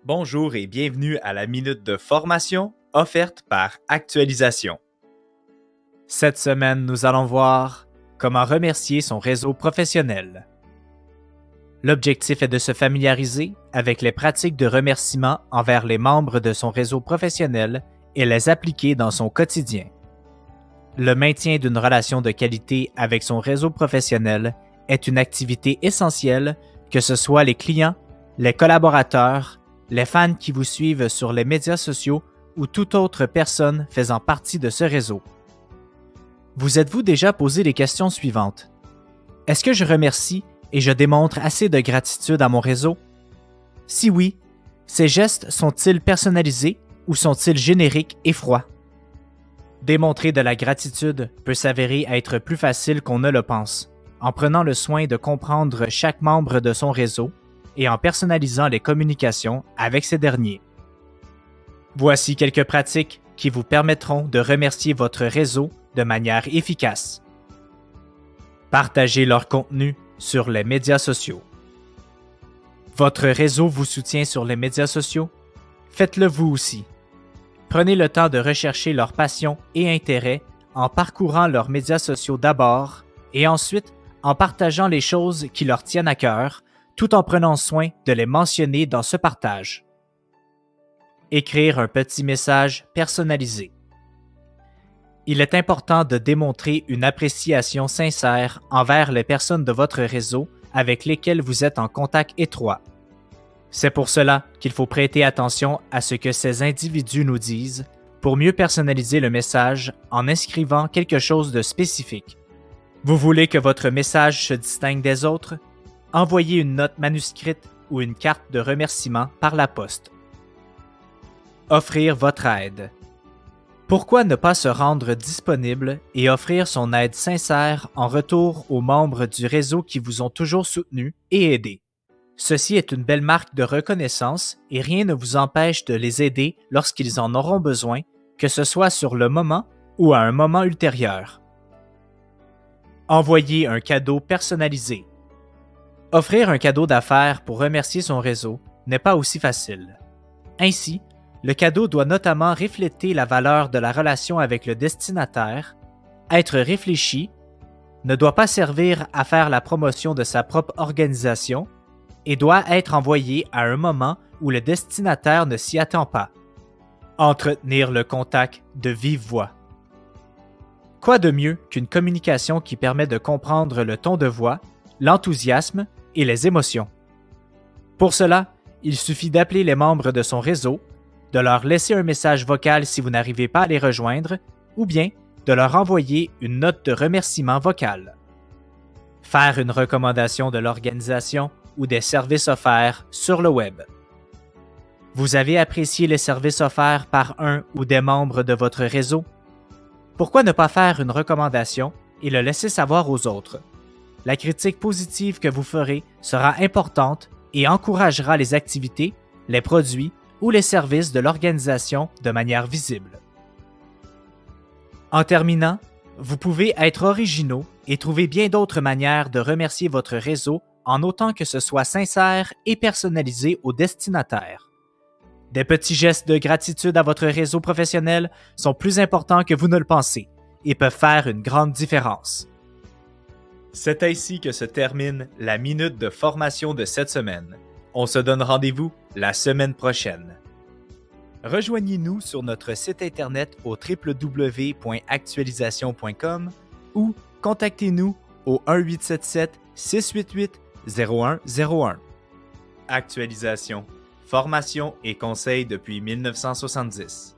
Bonjour et bienvenue à la minute de formation offerte par Actualisation. Cette semaine, nous allons voir comment remercier son réseau professionnel. L'objectif est de se familiariser avec les pratiques de remerciement envers les membres de son réseau professionnel et les appliquer dans son quotidien. Le maintien d'une relation de qualité avec son réseau professionnel est une activité essentielle, que ce soit les clients, les collaborateurs, les fans qui vous suivent sur les médias sociaux ou toute autre personne faisant partie de ce réseau. Vous êtes-vous déjà posé les questions suivantes? Est-ce que je remercie et je démontre assez de gratitude à mon réseau? Si oui, ces gestes sont-ils personnalisés ou sont-ils génériques et froids? Démontrer de la gratitude peut s'avérer être plus facile qu'on ne le pense, en prenant le soin de comprendre chaque membre de son réseau et en personnalisant les communications avec ces derniers. Voici quelques pratiques qui vous permettront de remercier votre réseau de manière efficace. Partagez leur contenu sur les médias sociaux. Votre réseau vous soutient sur les médias sociaux? Faites-le vous aussi. Prenez le temps de rechercher leurs passions et intérêts en parcourant leurs médias sociaux d'abord et ensuite en partageant les choses qui leur tiennent à cœur, tout en prenant soin de les mentionner dans ce partage. Écrire un petit message personnalisé. Il est important de démontrer une appréciation sincère envers les personnes de votre réseau avec lesquelles vous êtes en contact étroit. C'est pour cela qu'il faut prêter attention à ce que ces individus nous disent pour mieux personnaliser le message en inscrivant quelque chose de spécifique. Vous voulez que votre message se distingue des autres? Envoyez une note manuscrite ou une carte de remerciement par la poste. Offrir votre aide. Pourquoi ne pas se rendre disponible et offrir son aide sincère en retour aux membres du réseau qui vous ont toujours soutenu et aidé? Ceci est une belle marque de reconnaissance et rien ne vous empêche de les aider lorsqu'ils en auront besoin, que ce soit sur le moment ou à un moment ultérieur. Envoyer un cadeau personnalisé. Offrir un cadeau d'affaires pour remercier son réseau n'est pas aussi facile. Ainsi, le cadeau doit notamment refléter la valeur de la relation avec le destinataire, être réfléchi, ne doit pas servir à faire la promotion de sa propre organisation et doit être envoyé à un moment où le destinataire ne s'y attend pas. Entretenir le contact de vive voix. Quoi de mieux qu'une communication qui permet de comprendre le ton de voix, l'enthousiasme et les émotions? Pour cela, il suffit d'appeler les membres de son réseau, de leur laisser un message vocal si vous n'arrivez pas à les rejoindre, ou bien de leur envoyer une note de remerciement vocale. Faire une recommandation de l'organisation ou des services offerts sur le web. Vous avez apprécié les services offerts par un ou des membres de votre réseau? Pourquoi ne pas faire une recommandation et le laisser savoir aux autres? La critique positive que vous ferez sera importante et encouragera les activités, les produits ou les services de l'organisation de manière visible. En terminant, vous pouvez être originaux et trouver bien d'autres manières de remercier votre réseau en autant que ce soit sincère et personnalisé au destinataire. Des petits gestes de gratitude à votre réseau professionnel sont plus importants que vous ne le pensez et peuvent faire une grande différence. C'est ainsi que se termine la minute de formation de cette semaine. On se donne rendez-vous la semaine prochaine. Rejoignez-nous sur notre site internet au www.actualisation.com ou contactez-nous au 1-877-688-0101. Actualisation, formation et conseils depuis 1970.